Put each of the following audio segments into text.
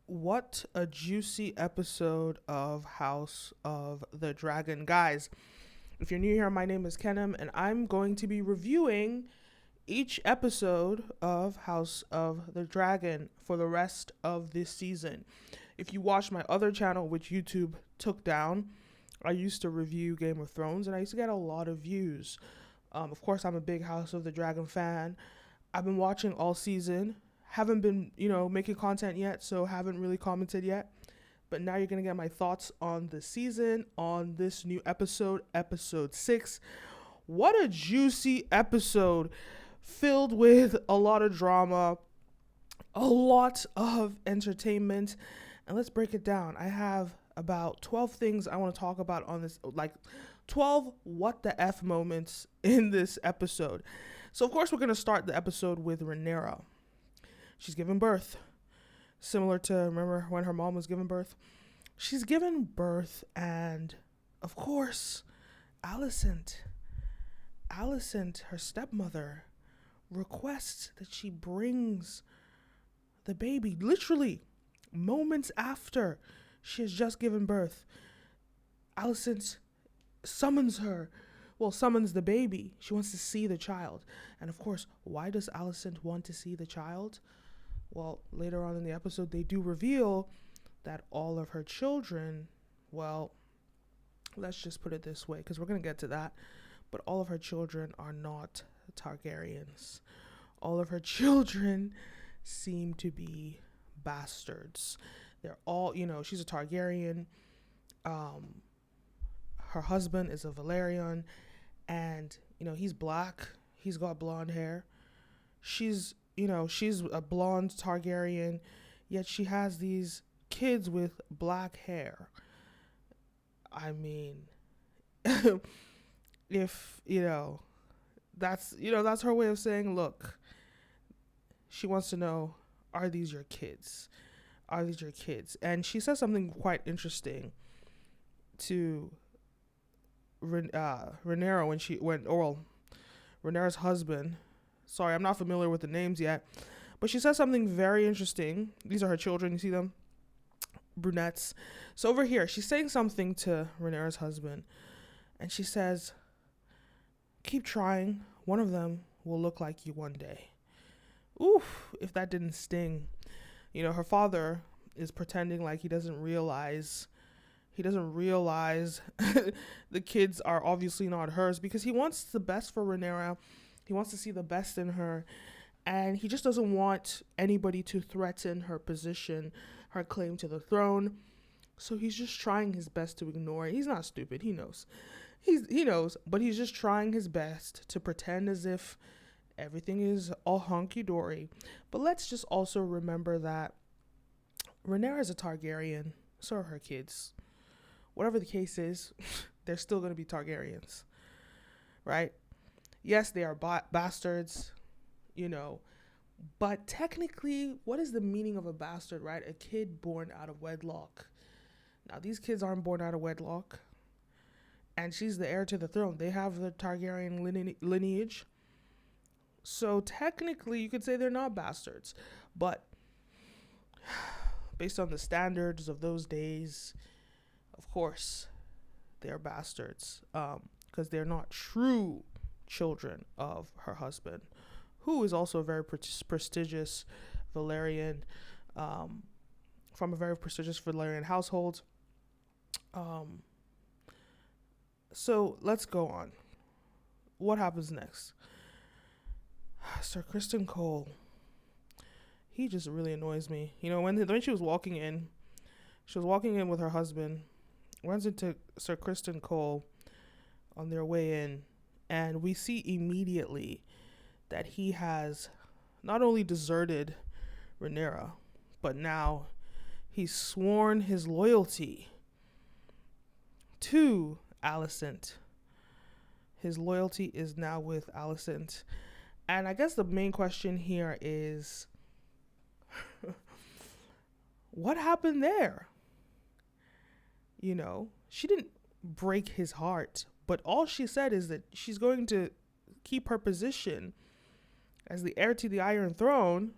What a juicy episode of House of the Dragon. Guys, if you're new here, my name is Kenim, and I'm going to be reviewing each episode of House of the Dragon for the rest of this season. If you watch my other channel, which YouTube took down, I used to review Game of Thrones, and I used to get a lot of views. Of course, I'm a big House of the Dragon fan. I've been watching all season. Haven't been, making content yet, so haven't really commented yet. But now you're going to get my thoughts on the season, on this new episode, episode 6. What a juicy episode, filled with a lot of drama, a lot of entertainment. And let's break it down. I have about 12 things I want to talk about on this, like 12 what the F moments in this episode. So, of course, we're going to start the episode with Rhaenyra. She's given birth. Similar to, remember when her mom was giving birth? She's given birth, and, of course, Alicent, her stepmother, requests that she brings the baby, literally, moments after she has just given birth. Alicent summons the baby. She wants to see the child. And of course, why does Alicent want to see the child? Well, later on in the episode, they do reveal that all of her children, well, let's just put it this way, because we're going to get to that, but all of her children are not Targaryens. All of her children seem to be bastards. They're all, she's a Targaryen. Her husband is a Velaryon, and, he's black. He's got blonde hair. She's a blonde Targaryen, yet she has these kids with black hair. I mean, if, that's her way of saying, look, she wants to know, are these your kids? Are these your kids? And she says something quite interesting to Rhaenyra Rhaenyra's husband. Sorry, I'm not familiar with the names yet, but she says something very interesting. These are her children. You see them? Brunettes. So over here, she's saying something to Rhaenyra's husband, and she says, keep trying. One of them will look like you one day. Oof, if that didn't sting. Her father is pretending like he doesn't realize the kids are obviously not hers, because he wants the best for Rhaenyra. He wants to see the best in her, and he just doesn't want anybody to threaten her position, her claim to the throne. So he's just trying his best to ignore it. He's not stupid. He knows. He knows, but he's just trying his best to pretend as if everything is all hunky-dory. But let's just also remember that Rhaenyra is a Targaryen. So are her kids. Whatever the case is, they're still going to be Targaryens, right? Yes, they are bastards, but technically, what is the meaning of a bastard, right? A kid born out of wedlock. Now, these kids aren't born out of wedlock, and she's the heir to the throne. They have the Targaryen lineage. So technically, you could say they're not bastards, but based on the standards of those days, of course, they're bastards, because they're not true children of her husband, who is also a very prestigious Velaryon, from a very prestigious Velaryon household. So let's go on. What happens next? Sir Criston Cole, he just really annoys me. When she was walking in with her husband, runs into Sir Criston Cole on their way in, and we see immediately that he has not only deserted Rhaenyra, but now he's sworn his loyalty to Alicent. His loyalty is now with Alicent. And I guess the main question here is, what happened there? She didn't break his heart, but all she said is that she's going to keep her position as the heir to the Iron Throne,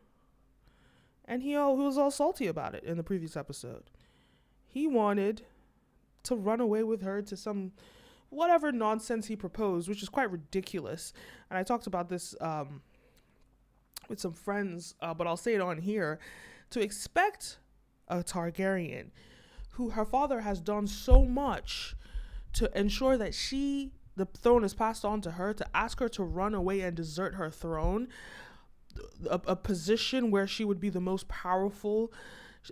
And he was all salty about it in the previous episode. He wanted to run away with her to some whatever nonsense he proposed, which is quite ridiculous. And I talked about this with some friends, but I'll say it on here. To expect a Targaryen who her father has done so much to ensure that the throne is passed on to her, to ask her to run away and desert her throne, a position where she would be the most powerful,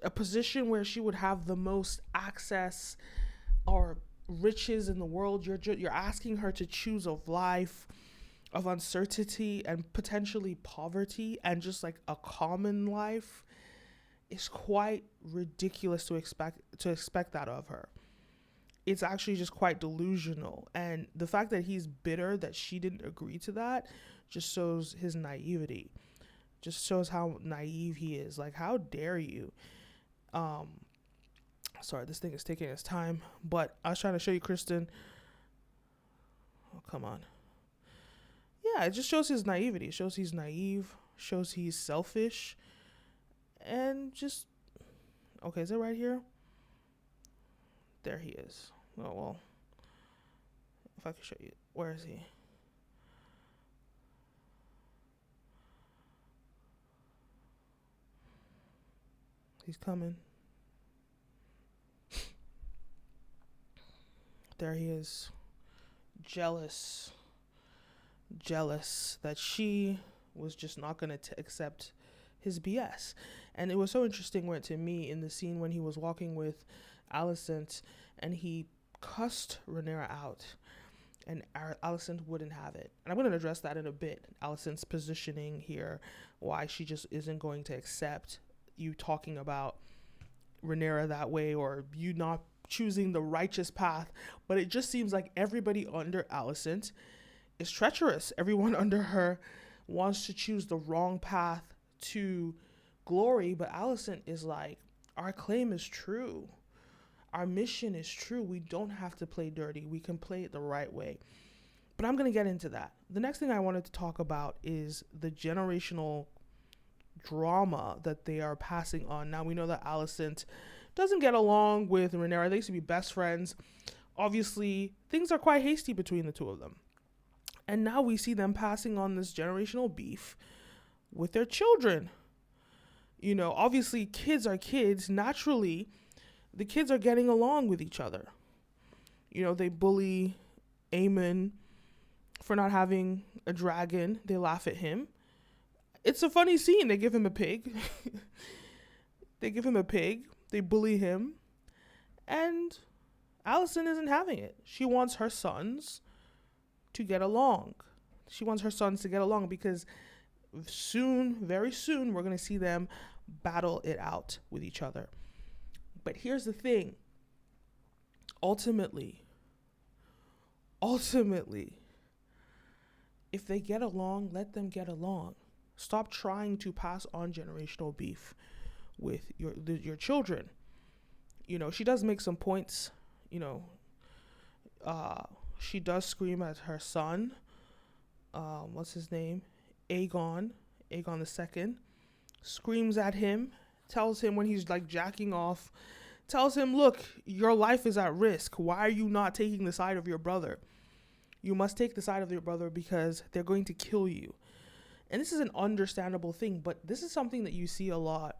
a position where she would have the most access or riches in the world. You're asking her to choose a life of uncertainty and potentially poverty and just like a common life. Is quite ridiculous to expect that of her. It's actually just quite delusional, and the fact that he's bitter that she didn't agree to that just shows his naivety. Just shows how naive he is. Like, how dare you? Sorry, this thing is taking its time, but I was trying to show you Criston. Oh, come on. Yeah, it just shows his naivety. It shows he's naive, shows he's selfish, and just, okay, is it right here? There he is. Oh, well, if I could show you, where is he? He's coming. There he is. Jealous that she was just not going to accept his BS. And it was so interesting to me in the scene when he was walking with Alicent and he cussed Rhaenyra out and Alicent wouldn't have it. And I'm going to address that in a bit. Alicent's positioning here, why she just isn't going to accept you talking about Rhaenyra that way, or you not choosing the righteous path. But it just seems like everybody under Alicent is treacherous. Everyone under her wants to choose the wrong path to glory, but Alicent is like, our claim is true. Our mission is true. We don't have to play dirty. We can play it the right way. But I'm going to get into that. The next thing I wanted to talk about is the generational drama that they are passing on. Now, we know that Alicent doesn't get along with Rhaenyra. They used to be best friends. Obviously, things are quite hasty between the two of them. And now we see them passing on this generational beef with their children. You know, obviously, kids are kids. Naturally, the kids are getting along with each other. You know, they bully Aemon for not having a dragon. They laugh at him. It's a funny scene. They give him a pig. They bully him. And Alicent isn't having it. She wants her sons to get along. Because soon, very soon, we're going to see them battle it out with each other. But here's the thing. Ultimately, if they get along, let them get along. Stop trying to pass on generational beef with your children. You know, she does make some points. You know, she does scream at her son. What's his name? Aegon II. Screams at him. Tells him when he's like jacking off. Tells him, look, your life is at risk. Why are you not taking the side of your brother? You must take the side of your brother because they're going to kill you. And this is an understandable thing, but this is something that you see a lot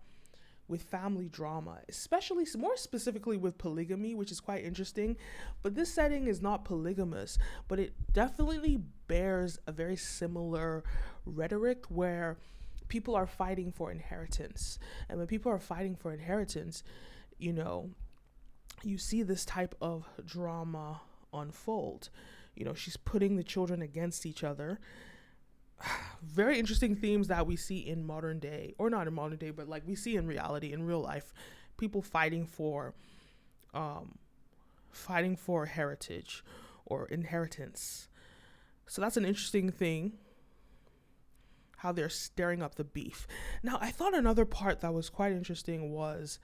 with family drama, especially more specifically with polygamy, which is quite interesting. But this setting is not polygamous, but it definitely bears a very similar rhetoric where people are fighting for inheritance. And when people are fighting for inheritance, you know, you see this type of drama unfold. You know, she's putting the children against each other. Very interesting themes that we see in modern day, or not in modern day, but like we see in reality, in real life, people fighting for heritage or inheritance. So that's an interesting thing, how they're stirring up the beef. Now, I thought another part that was quite interesting was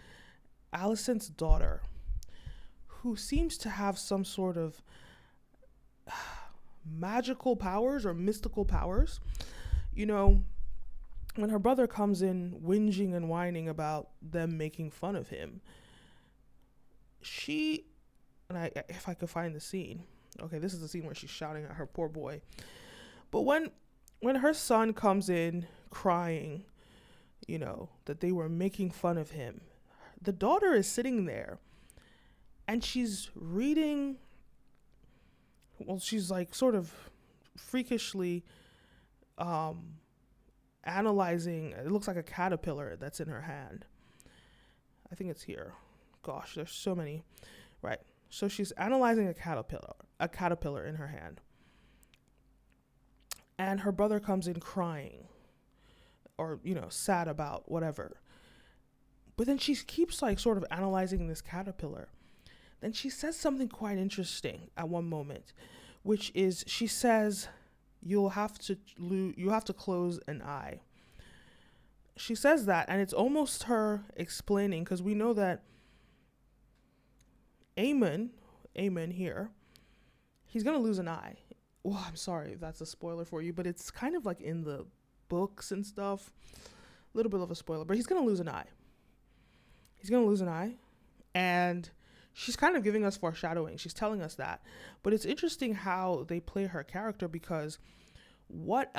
Alicent's daughter, who seems to have some sort of magical powers or mystical powers. You know, when her brother comes in whinging and whining about them making fun of him, if I could find the scene. Okay, this is the scene where she's shouting at her poor boy. But when her son comes in crying, that they were making fun of him, the daughter is sitting there and she's reading. Well, she's like sort of freakishly analyzing. It looks like a caterpillar that's in her hand. I think it's here. Gosh, there's so many. Right. So she's analyzing a caterpillar in her hand. And her brother comes in crying or, sad about whatever. But then she keeps like sort of analyzing this caterpillar. Then she says something quite interesting at one moment, which is she says, you have to close an eye. She says that, and it's almost her explaining, because we know that Aemon here, he's going to lose an eye. Well, I'm sorry if that's a spoiler for you, but it's kind of like in the books and stuff. A little bit of a spoiler, but he's going to lose an eye. He's going to lose an eye. And she's kind of giving us foreshadowing. She's telling us that. But it's interesting how they play her character, because what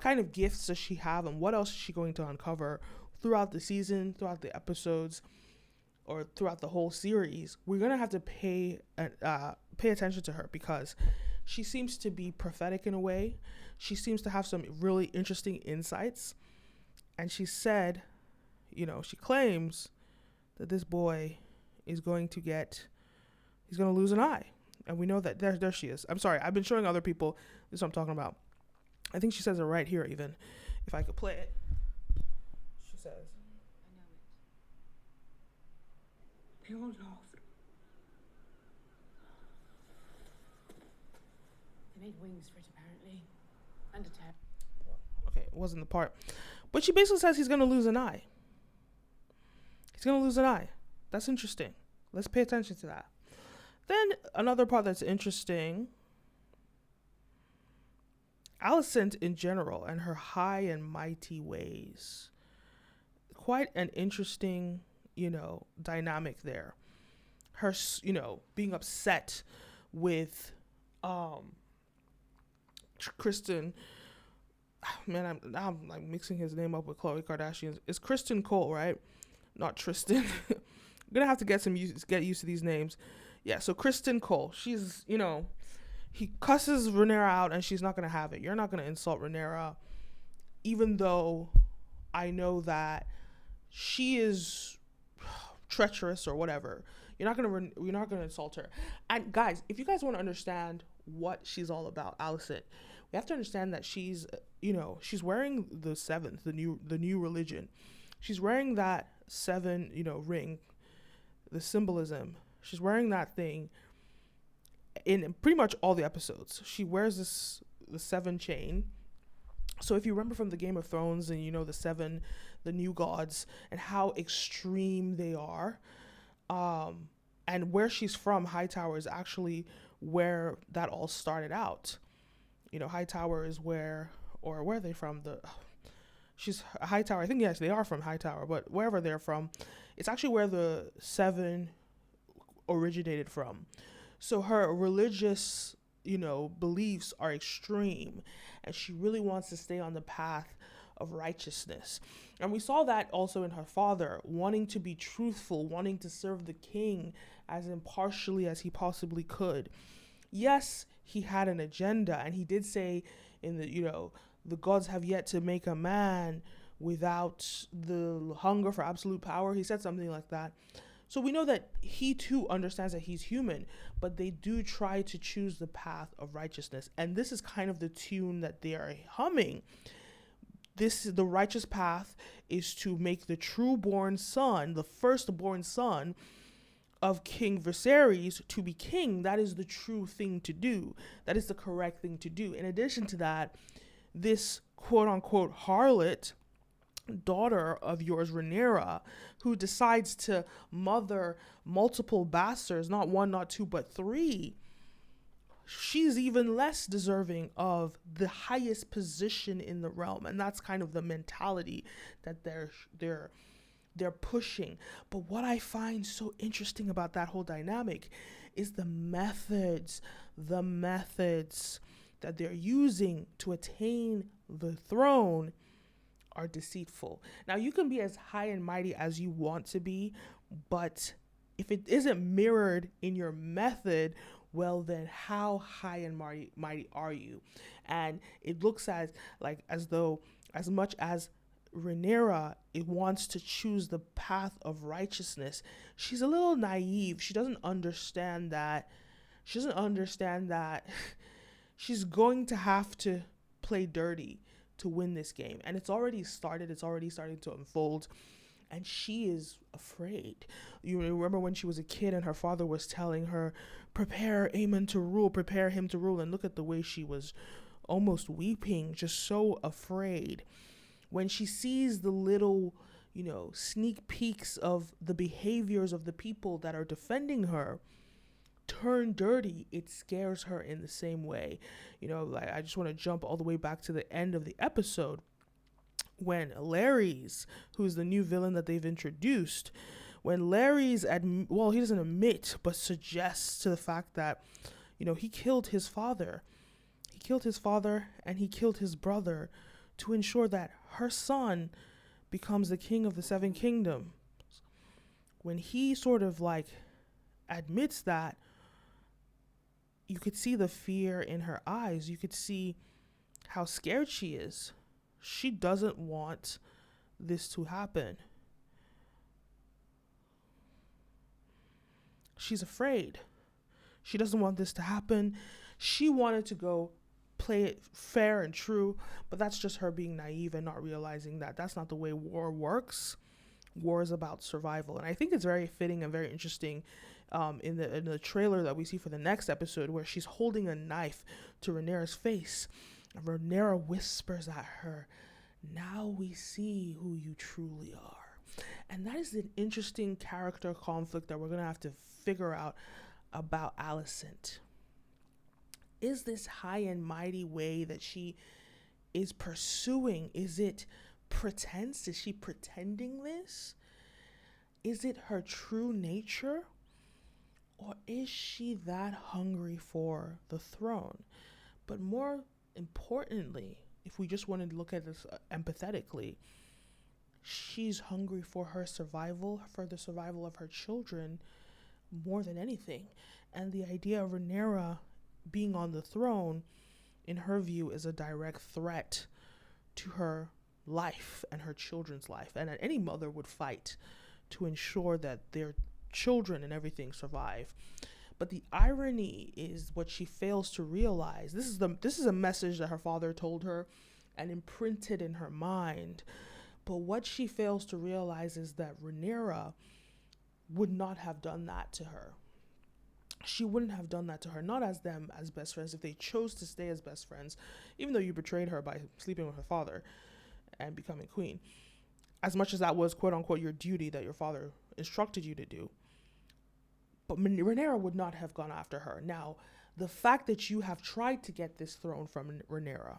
kind of gifts does she have, and what else is she going to uncover throughout the season, throughout the episodes, or throughout the whole series? We're going to have to pay attention to her, because she seems to be prophetic in a way. She seems to have some really interesting insights. And she said, she claims that this boy is going to lose an eye. And we know that there she is. I'm sorry, I've been showing other people. This is what I'm talking about. I think she says it right here, even. If I could play it. She says, I know it. They all laughed. They made wings for it, apparently. And a tail. Okay, it wasn't the part. But she basically says he's going to lose an eye. He's going to lose an eye. That's interesting. Let's pay attention to that. Then another part that's interesting, Alicent in general and her high and mighty ways. Quite an interesting, dynamic there. Her, being upset with Criston. Man, I'm like mixing his name up with Khloe Kardashian. It's Criston Cole, right? Not Tristan. I'm gonna have to get used to these names. Yeah, so Criston Cole. She's, he cusses Rhaenyra out, and she's not gonna have it. You're not gonna insult Rhaenyra, even though I know that she is treacherous or whatever. You're not gonna insult her. And guys, if you guys want to understand what she's all about, Alicent, we have to understand that she's wearing the seventh, the new religion. She's wearing that 7, ring, the symbolism. She's wearing that thing in pretty much all the episodes. She wears the 7 chain. So if you remember from the Game of Thrones and the 7, the new gods, and how extreme they are, and where she's from, Hightower is actually where that all started out. Hightower is where are they from? She's Hightower. I think, yes, they are from Hightower, but wherever they're from, it's actually where the 7 originated from. So her religious, beliefs are extreme, and she really wants to stay on the path of righteousness. And we saw that also in her father, wanting to be truthful, wanting to serve the king as impartially as he possibly could. Yes, he had an agenda, and he did say in the gods have yet to make a man without the hunger for absolute power. He said something like that. So we know that he too understands that he's human, but they do try to choose the path of righteousness. And this is kind of the tune that they are humming. The righteous path is to make the true-born son, the firstborn son of King Viserys, to be king. That is the true thing to do. That is the correct thing to do. In addition to that, this quote-unquote harlot daughter of yours, Rhaenyra, who decides to mother multiple bastards, not 1, not 2, but 3. she's even less deserving of the highest position in the realm. And that's kind of the mentality that they're pushing. But what I find so interesting about that whole dynamic is the methods that they're using to attain the throne are deceitful. Now, you can be as high and mighty as you want to be, but if it isn't mirrored in your method, well, then how high and mighty are you? And it looks as though, as much as Rhaenyra, it wants to choose the path of righteousness, she's a little naive. She doesn't understand that. She's going to have to play dirty to win this game. And it's already started. It's already starting to unfold. And she is afraid. You remember when she was a kid and her father was telling her, prepare Aemon to rule, prepare him to rule. And look at the way she was almost weeping, just so afraid. When she sees the little, sneak peeks of the behaviors of the people that are defending her turn dirty, it scares her in the same way. I just want to jump all the way back to the end of the episode when Larys, who's the new villain that they've introduced, when Larys, he doesn't admit, but suggests to the fact that, he killed his father. He killed his father and he killed his brother to ensure that her son becomes the king of the Seven Kingdoms. When he sort of admits that, you could see the fear in her eyes. You could see how scared she is. She doesn't want this to happen. She's afraid. She doesn't want this to happen. She wanted to go play it fair and true, but that's just her being naive and not realizing that that's not the way war works. War is about survival. And I think it's very fitting and very interesting in the trailer that we see for the next episode, where she's holding a knife to Rhaenyra's face. And Rhaenyra whispers at her, now we see who you truly are. And that is an interesting character conflict that we're going to have to figure out about Alicent. Is this high and mighty way that she is pursuing, is it pretense? Is she pretending this? Is it her true nature? Or is she that hungry for the throne? But more importantly, if we just want to look at this empathetically, she's hungry for her survival, for the survival of her children, more than anything. And the idea of Rhaenyra being on the throne, in her view, is a direct threat to her life and her children's life. And any mother would fight to ensure that their children and everything survive. But the irony is what she fails to realize. This is a message that her father told her and imprinted in her mind. But what she fails to realize is that Rhaenyra would not have done that to her. She wouldn't have done that to her, not as them as best friends, if they chose to stay as best friends, even though you betrayed her by sleeping with her father and becoming queen. As much as that was, quote unquote, your duty that your father instructed you to do. But Rhaenyra would not have gone after her. Now, the fact that you have tried to get this throne from Rhaenyra,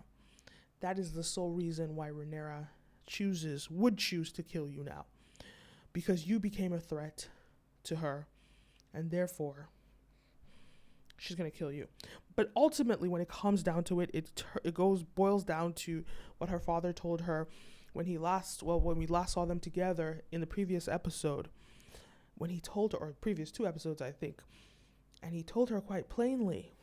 that is the sole reason why Rhaenyra would choose to kill you now. Because you became a threat to her, and therefore she's going to kill you. But ultimately, when it comes down to it, boils down to what her father told her when we last saw them together in the previous episode. When he told her, or previous 2 episodes, I think, and he told her quite plainly,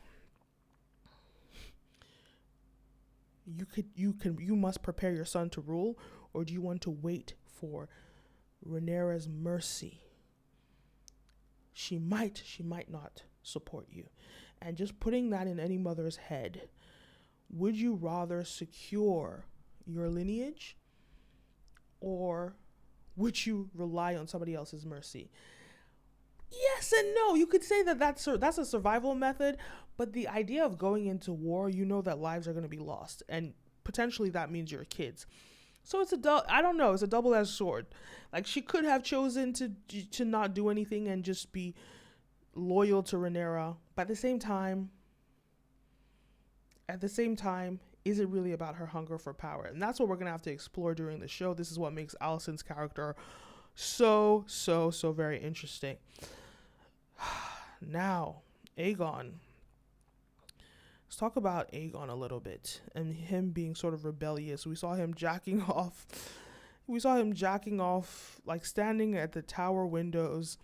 you must prepare your son to rule, or do you want to wait for Rhaenyra's mercy? She might not support you. And just putting that in any mother's head, would you rather secure your lineage, or would you rely on somebody else's mercy? Yes and no. You could say that that's a survival method, but the idea of going into war, you know that lives are going to be lost, and potentially that means your kids. So it's it's a double-edged sword. Like, she could have chosen to not do anything and just be loyal to Rhaenyra, but at the same time, at the same time, is it really about her hunger for power? And that's what we're going to have to explore during the show. This is what makes Alicent's character so very interesting. Now, Aegon. Let's talk about Aegon a little bit and him being sort of rebellious. We saw him jacking off. Like standing at the tower windows.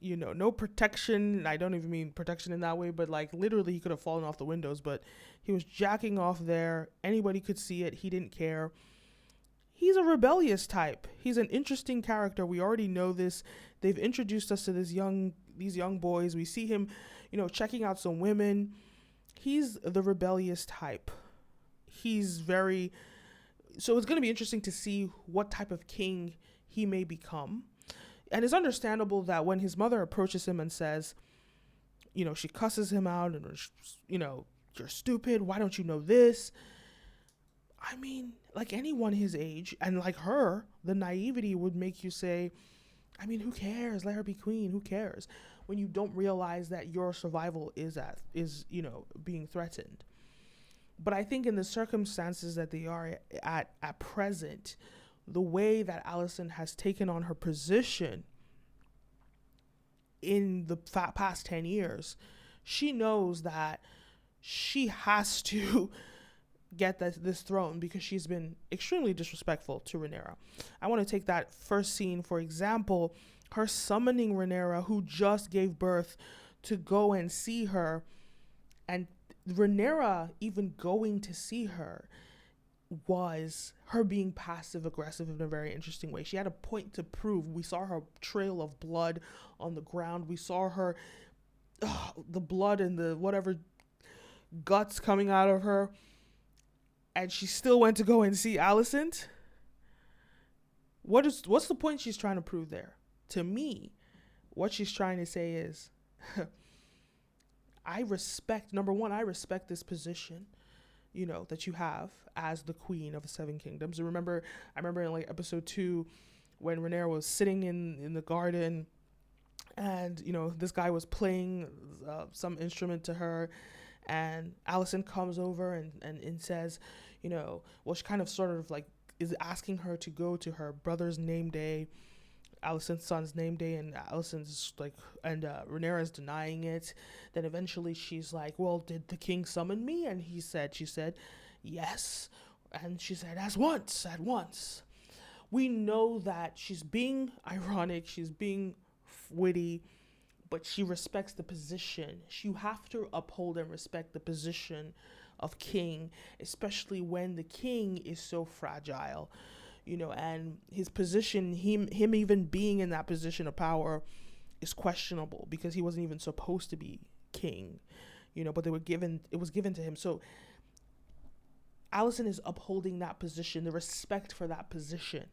You know, no protection. I don't even mean protection in that way, but like literally he could have fallen off the windows, but he was jacking off there. Anybody could see it. He didn't care. He's a rebellious type. He's an interesting character. We already know this. They've introduced us to these young boys. We see him, checking out some women. He's the rebellious type. He's very... So it's going to be interesting to see what type of king he may become. And it's understandable that when his mother approaches him and says, she cusses him out and, you're stupid. Why don't you know this? I mean, like anyone his age and like her, the naivety would make you say, I mean, who cares? Let her be queen. Who cares? When you don't realize that your survival is being threatened. But I think in the circumstances that they are at present, the way that Alicent has taken on her position in the past 10 years, she knows that she has to get this throne because she's been extremely disrespectful to Rhaenyra. I want to take that first scene, for example, her summoning Rhaenyra, who just gave birth, to go and see her, and Rhaenyra even going to see her was her being passive aggressive in a very interesting way. She had a point to prove. We saw her trail of blood on the ground. We saw her the blood and the whatever guts coming out of her, and she still went to go and see Alicent. What's the point she's trying to prove there? To me, what she's trying to say is I respect this position, that you have as the queen of the Seven Kingdoms. I remember in like episode 2 when Rhaenyra was sitting in the garden and, this guy was playing some instrument to her, and Alicent comes over and says, she kind of sort of like is asking her to go to her brother's name day, Alicent's son's name day, and Alicent's like, and Rhaenyra is denying it. Then eventually she's like, well, did the king summon me? And she said, yes. And she said, at once. We know that she's being ironic, she's being witty, but she respects the position. You have to uphold and respect the position of king, especially when the king is so fragile. And his position, him even being in that position of power is questionable because he wasn't even supposed to be king, but it was given to him. So Alicent is upholding that position, the respect for that position,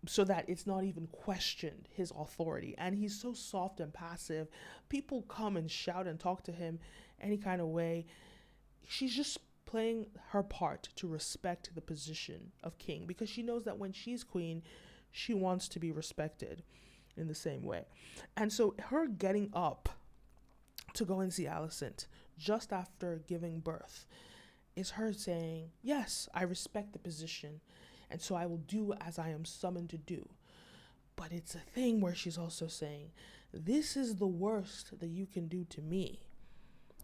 so that it's not even questioned, his authority. And he's so soft and passive. People come and shout and talk to him any kind of way. She's just playing her part to respect the position of king because she knows that when she's queen, she wants to be respected in the same way. And so her getting up to go and see Alicent just after giving birth is her saying, yes, I respect the position, and so I will do as I am summoned to do. But it's a thing where she's also saying, this is the worst that you can do to me.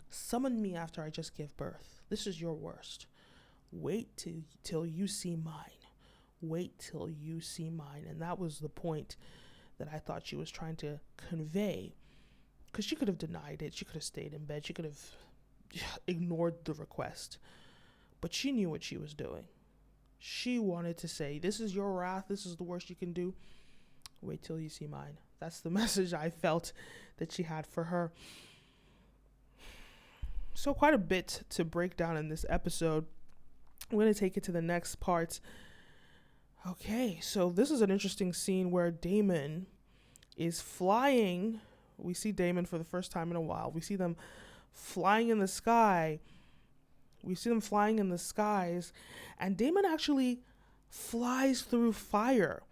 Summon me after I just give birth. This is your worst. Wait till you see mine. Wait till you see mine. And that was the point that I thought she was trying to convey. Because she could have denied it. She could have stayed in bed. She could have ignored the request. But she knew what she was doing. She wanted to say, this is your wrath. This is the worst you can do. Wait till you see mine. That's the message I felt that she had for her. So quite a bit to break down in this episode. I'm going to take it to the next part. Okay, so this is an interesting scene where Daemon is flying. We see Daemon for the first time in a while. We see them flying in the sky. We see them flying in the skies. And Daemon actually flies through fire.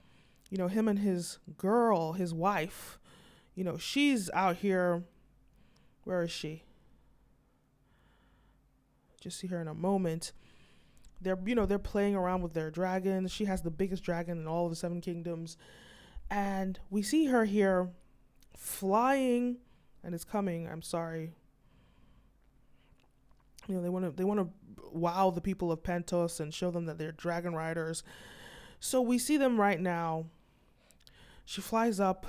Him and his girl, his wife, she's out here. Where is she? just see her in a moment. They're playing around with their dragons. She has the biggest dragon in all of the Seven Kingdoms. And we see her here flying, and it's coming. I'm sorry. They want to wow the people of Pentos and show them that they're dragon riders. So we see them right now. She flies up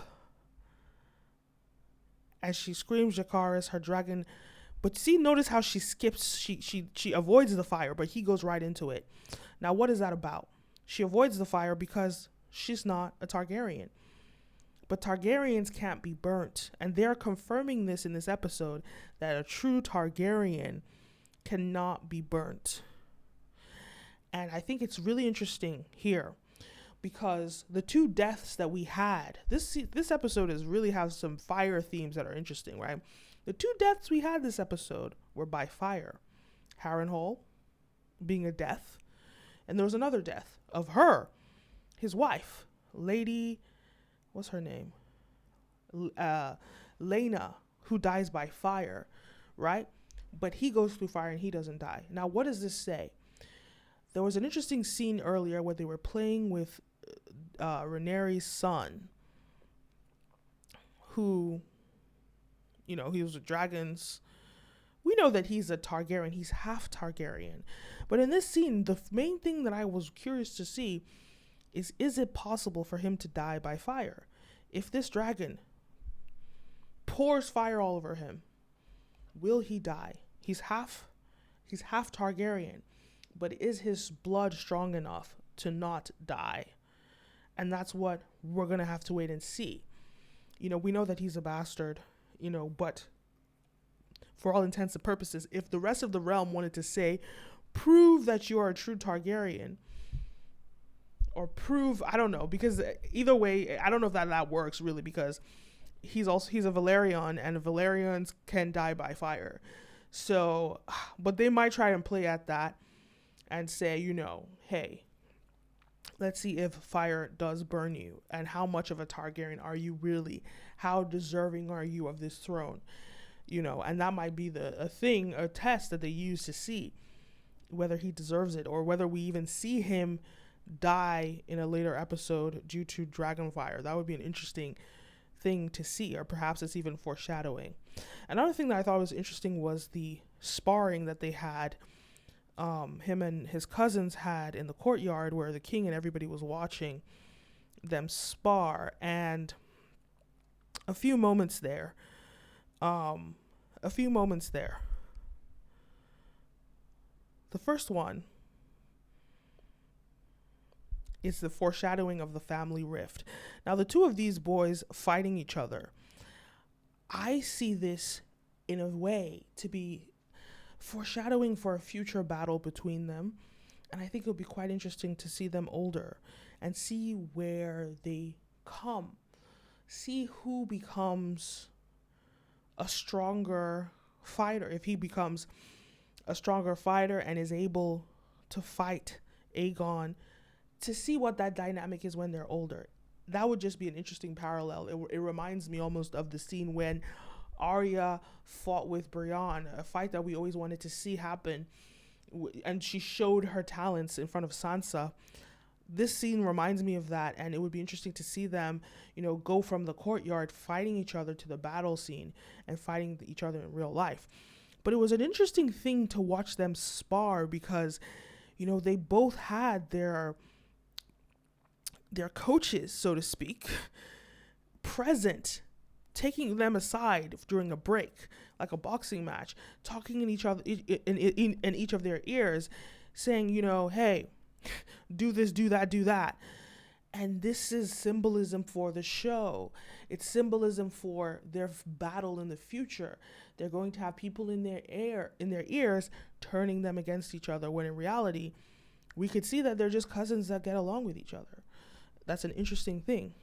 as she screams Jacaerys, her dragon. But see, notice how she skips. She avoids the fire, but he goes right into it. Now, what is that about? She avoids the fire because she's not a Targaryen. But Targaryens can't be burnt. And they're confirming this in this episode, that a true Targaryen cannot be burnt. And I think it's really interesting here because the two deaths that we had, this episode is really has some fire themes that are interesting, right? The two deaths we had this episode were by fire. Harrenhal being a death, and there was another death of her, his wife, Lady, what's her name? Laena, who dies by fire, right? But he goes through fire and he doesn't die. Now, what does this say? There was an interesting scene earlier where they were playing with Rhaenyra's son, who, he was a dragon's. We know that he's a Targaryen. He's half Targaryen. But in this scene, the main thing that I was curious to see is it possible for him to die by fire? If this dragon pours fire all over him, will he die? He's half Targaryen, but is his blood strong enough to not die? And that's what we're going to have to wait and see. We know that he's a bastard, but for all intents and purposes, if the rest of the realm wanted to say, prove that you are a true Targaryen, or prove, I don't know, because either way, I don't know if that works really, because he's a Valyrian, and Valyrians can die by fire. So, but they might try and play at that and say, hey, let's see if fire does burn you, and how much of a Targaryen are you really? How deserving are you of this throne? And that might be a test that they use to see whether he deserves it, or whether we even see him die in a later episode due to dragon fire. That would be an interesting thing to see, or perhaps it's even foreshadowing. Another thing that I thought was interesting was the sparring that they had, him and his cousins had in the courtyard, where the king and everybody was watching them spar. And a few moments there. The first one is the foreshadowing of the family rift. Now, the two of these boys fighting each other, I see this in a way to be foreshadowing for a future battle between them. And I think it'll be quite interesting to see them older and see where they come. See who becomes a stronger fighter. If he becomes a stronger fighter and is able to fight Aegon, to see what that dynamic is when they're older. That would just be an interesting parallel. It reminds me almost of the scene when Arya fought with Brienne, a fight that we always wanted to see happen, and she showed her talents in front of Sansa. This scene reminds me of that, and it would be interesting to see them, go from the courtyard fighting each other to the battle scene and fighting each other in real life. But it was an interesting thing to watch them spar because, they both had their coaches, so to speak, present, taking them aside during a break, like a boxing match, talking in each of their ears, saying, hey, do this, do that, do that. And this is symbolism for the show. It's symbolism for their battle in the future. They're going to have people in their ears turning them against each other, when in reality, we could see that they're just cousins that get along with each other. That's an interesting thing.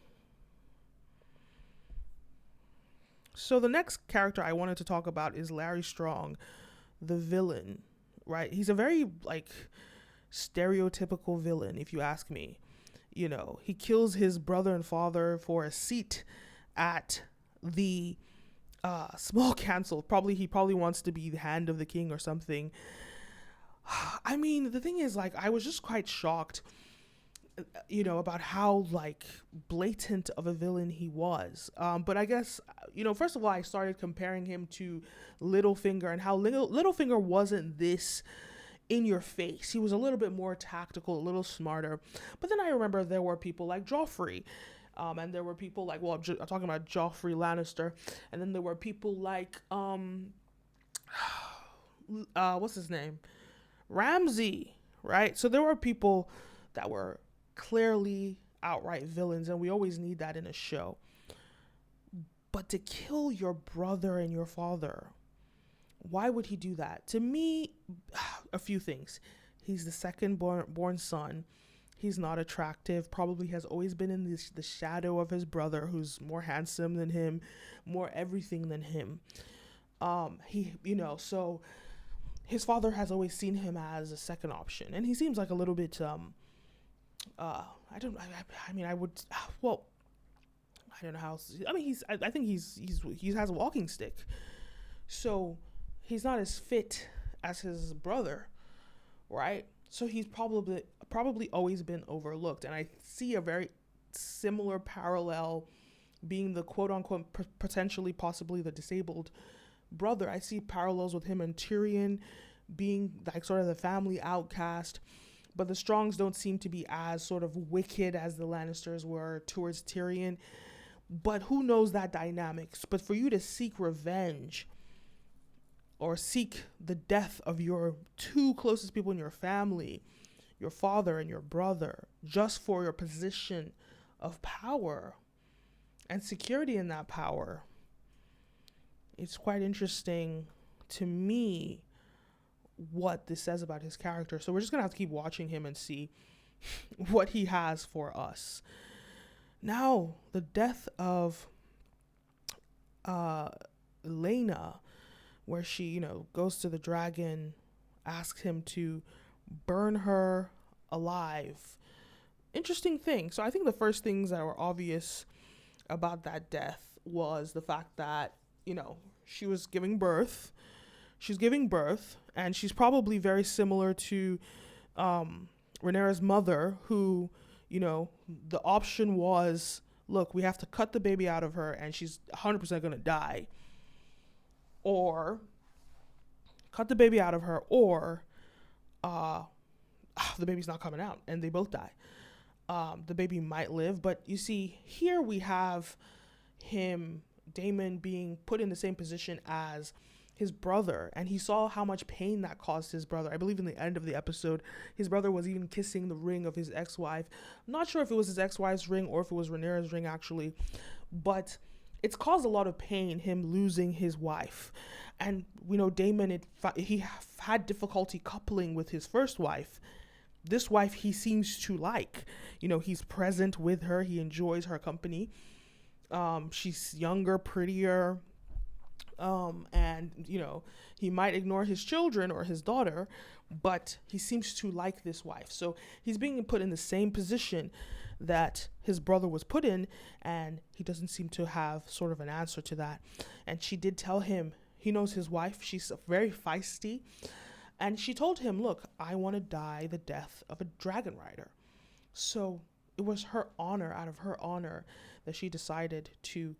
So the next character I wanted to talk about is Larys Strong, the villain, right? He's a very, stereotypical villain, if you ask me. He kills his brother and father for a seat at the small council. He probably wants to be the hand of the king or something. I mean, the thing is, like, I was just quite shocked, about how, like, blatant of a villain he was. But I guess, first of all, I started comparing him to Littlefinger and how Littlefinger wasn't this in your face. He was a little bit more tactical, a little smarter. But then I remember there were people like Joffrey. And there were people like, well, I'm talking about Joffrey Lannister. And then there were people like, what's his name? Ramsay, right? So there were people that were clearly outright villains, and we always need that in a show. But to kill your brother and your father, why would he do that? To me, a few things. He's the second born son. He's not attractive, probably has always been in the shadow of his brother, who's more handsome than him, more everything than him. So his father has always seen him as a second option, and he seems like a little bit I don't know how else, I think he has a walking stick, so he's not as fit as his brother, right? So he's probably always been overlooked, and I see a very similar parallel being the quote unquote potentially possibly the disabled brother. I see parallels with him and Tyrion being like sort of the family outcast, but the Strongs don't seem to be as sort of wicked as the Lannisters were towards Tyrion. But who knows that dynamics? But for you to seek revenge or seek the death of your two closest people in your family, your father and your brother, just for your position of power and security in that power, it's quite interesting to me what this says about his character. So we're just going to have to keep watching him and see what he has for us. Now, the death of Laena, where she, goes to the dragon, asks him to burn her alive. Interesting thing. So I think the first things that were obvious about that death was the fact that, she was giving birth. She's giving birth, and she's probably very similar to Rhaenyra's mother, who, the option was, look, we have to cut the baby out of her, and she's 100% going to die. Or cut the baby out of her, or the baby's not coming out, and they both die. The baby might live, but you see, here we have Daemon being put in the same position as his brother, and he saw how much pain that caused his brother. I believe in the end of the episode, his brother was even kissing the ring of his ex-wife. I'm not sure if it was his ex-wife's ring or if it was Rhaenyra's ring, actually, but it's caused a lot of pain, him losing his wife. And we know Daemon, he had difficulty coupling with his first wife. This wife he seems to like. He's present with her. He enjoys her company. She's younger, prettier, and he might ignore his children or his daughter, but he seems to like this wife. So he's being put in the same position that his brother was put in, and he doesn't seem to have sort of an answer to that. And she did tell him, he knows his wife, she's very feisty, and she told him, look, I want to die the death of a dragon rider. So it was her honor, out of her honor, that she decided to,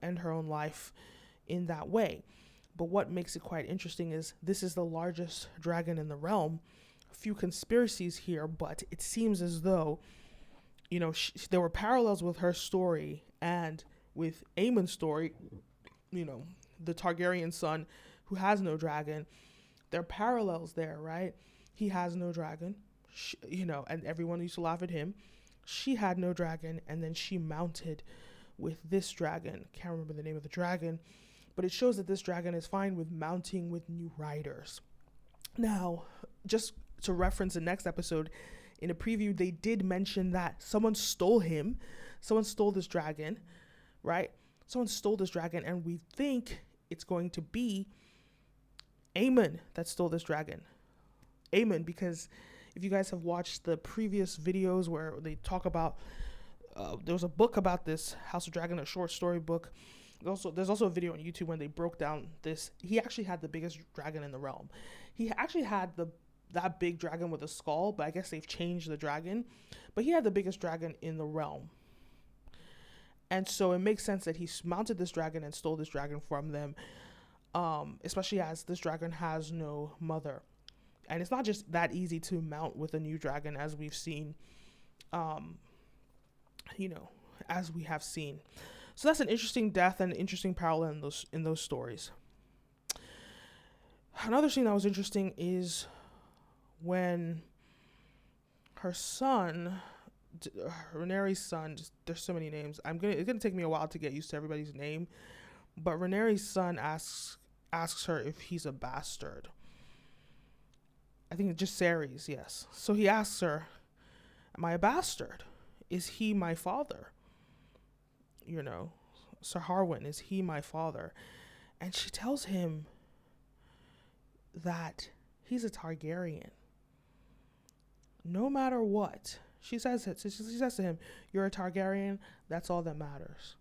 end her own life in that way. But what makes it quite interesting is this is the largest dragon in the realm. A few conspiracies here, but it seems as though, there were parallels with her story and with Aemon's story, the Targaryen son who has no dragon. There are parallels there, right? He has no dragon, and everyone used to laugh at him. She had no dragon, and then she mounted with this dragon. Can't remember the name of the dragon, but it shows that this dragon is fine with mounting with new riders. Now, just to reference the next episode, in a preview, they did mention that someone stole him. Someone stole this dragon, right? Someone stole this dragon, and we think it's going to be Aemon that stole this dragon. Aemon, because if you guys have watched the previous videos where they talk about, there was a book about this, House of Dragon, a short story book. There's also a video on YouTube when they broke down this. He actually had the biggest dragon in the realm. He actually had that big dragon with a skull, but I guess they've changed the dragon. But he had the biggest dragon in the realm. And so it makes sense that he mounted this dragon and stole this dragon from them, especially as this dragon has no mother. And it's not just that easy to mount with a new dragon, as we've seen, as we have seen. So that's an interesting death and an interesting parallel in those stories. Another thing that was interesting is when her son, Rhaenyra's son, there's so many names. It's gonna take me a while to get used to everybody's name, but Rhaenyra's son asks her if he's a bastard. I think it's just Ceres, yes. So he asks her, "Am I a bastard? Is he my father? Sir Harwin, is he my father?" And she tells him that he's a Targaryen. No matter what. She says to him, "You're a Targaryen, that's all that matters.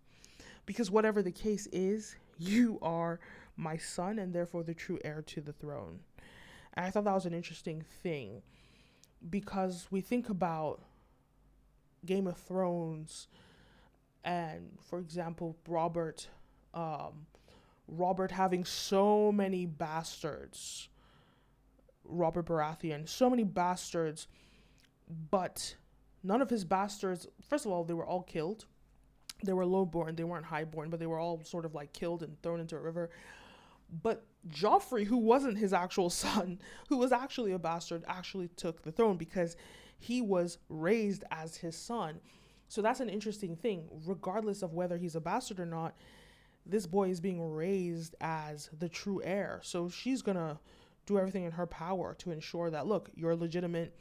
Because whatever the case is, you are my son and therefore the true heir to the throne." And I thought that was an interesting thing, because we think about Game of Thrones and, for example, Robert having so many bastards, Robert Baratheon, so many bastards, but none of his bastards, first of all, they were all killed. They were lowborn, they weren't highborn, but they were all sort of like killed and thrown into a river. But Joffrey, who wasn't his actual son, who was actually a bastard, actually took the throne because he was raised as his son. So that's an interesting thing. Regardless of whether he's a bastard or not, this boy is being raised as the true heir. So she's going to do everything in her power to ensure that, look, you're legitimate.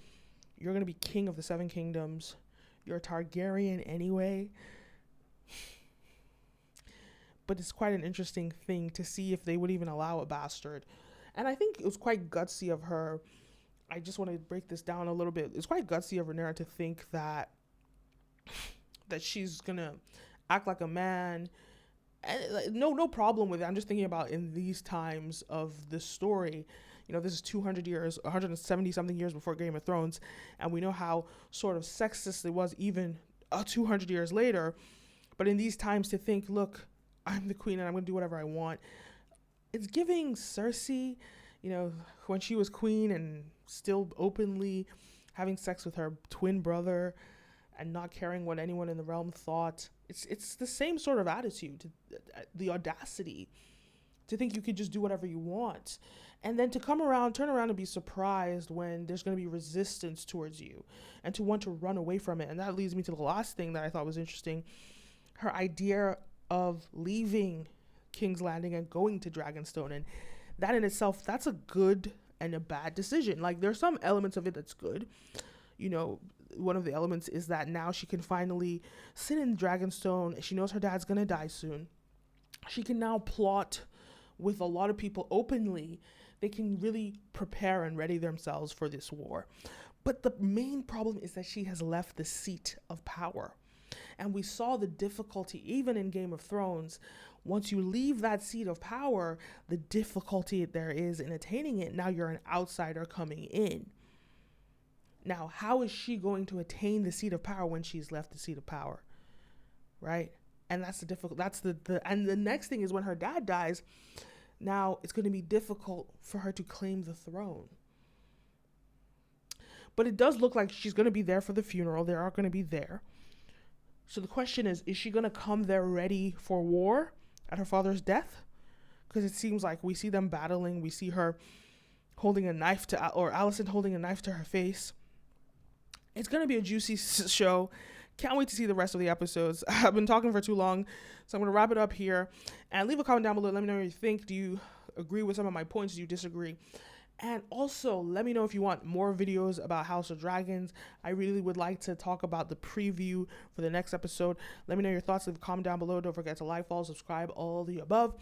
You're going to be king of the Seven Kingdoms. You're a Targaryen anyway. But it's quite an interesting thing to see if they would even allow a bastard. And I think it was quite gutsy of her. I just want to break this down a little bit. It's quite gutsy of Rhaenyra to think that she's going to act like a man. And no problem with it. I'm just thinking about in these times of this story. This is 200 years, 170 something years before Game of Thrones. And we know how sort of sexist it was even 200 years later. But in these times to think, look, I'm the queen and I'm going to do whatever I want. It's giving Cersei, when she was queen and still openly having sex with her twin brother and not caring what anyone in the realm thought. It's the same sort of attitude, the audacity to think you could just do whatever you want. And then to turn around and be surprised when there's going to be resistance towards you and to want to run away from it. And that leads me to the last thing that I thought was interesting. Her idea of leaving King's Landing and going to Dragonstone. And that in itself, that's a good and a bad decision. Like, there's some elements of it that's good. One of the elements is that now she can finally sit in Dragonstone. She knows her dad's going to die soon. She can now plot with a lot of people openly. They can really prepare and ready themselves for this war. But the main problem is that she has left the seat of power. And we saw the difficulty, even in Game of Thrones, once you leave that seat of power, the difficulty there is in attaining it. Now you're an outsider coming in. Now, how is she going to attain the seat of power when she's left the seat of power? Right? And that's and the next thing is when her dad dies, now it's going to be difficult for her to claim the throne. But it does look like she's going to be there for the funeral. They are going to be there. So the question is she going to come there ready for war at her father's death? Because it seems like we see them battling. We see her holding a knife or Alicent holding a knife to her face. It's going to be a juicy show. Can't wait to see the rest of the episodes. I've been talking for too long, so I'm going to wrap it up here. And leave a comment down below. Let me know what you think. Do you agree with some of my points? Do you disagree? And also, let me know if you want more videos about House of Dragons. I really would like to talk about the preview for the next episode. Let me know your thoughts. Leave a comment down below. Don't forget to like, follow, subscribe, all the above.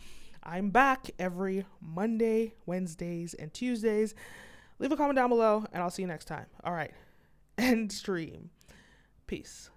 I'm back every Monday, Wednesdays, and Tuesdays. Leave a comment down below, and I'll see you next time. All right. End stream. Peace.